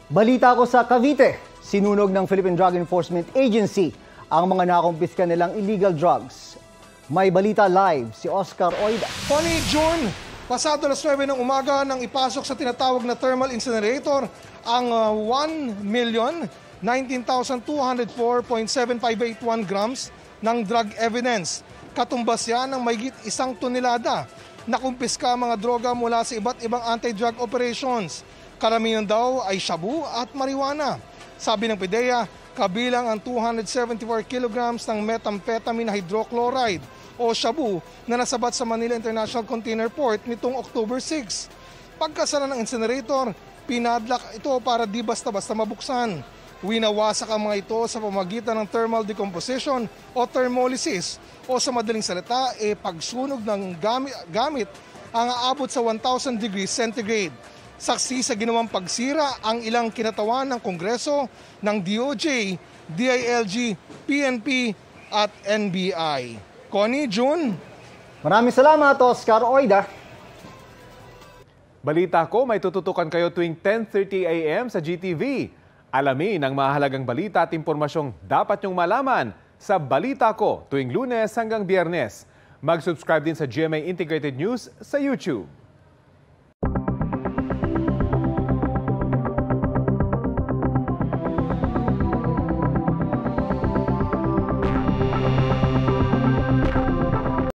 Balita ko sa Cavite, sinunog ng Philippine Drug Enforcement Agency ang mga nakumpiska nilang illegal drugs. May balita live si Oscar Oida. Connie, June, pasado alas 9 ng umaga nang ipasok sa tinatawag na thermal incinerator ang 1,019,204.7581 grams ng drug evidence. Katumbas yan ng mahigit 1 tonelada na kumpiska mga droga mula sa iba't ibang anti-drug operations. Karamihan daw ay shabu at marijuana. Sabi ng PDEA, kabilang ang 274 kilograms ng methamphetamine hydrochloride o shabu na nasabat sa Manila International Container Port nitong October 6. Pagkasara ng incinerator, pinadlock ito para di basta-basta mabuksan. Winawasak ang mga ito sa pamagitan ng thermal decomposition o thermolysis o sa madaling salita, pagsunog ng gamit ang aabot sa 1,000 degrees centigrade. Saksi sa ginawang pagsira ang ilang kinatawan ng Kongreso, ng DOJ, DILG, PNP at NBI. Connie, June. Maraming salamat, Oscar Oida. Balita ko, may tututukan kayo tuwing 10:30 a.m. sa GTV. Alamin ang mahalagang balita at impormasyong dapat nyong malaman sa Balita Ko tuwing Lunes hanggang Biyernes. Mag-subscribe din sa GMA Integrated News sa YouTube.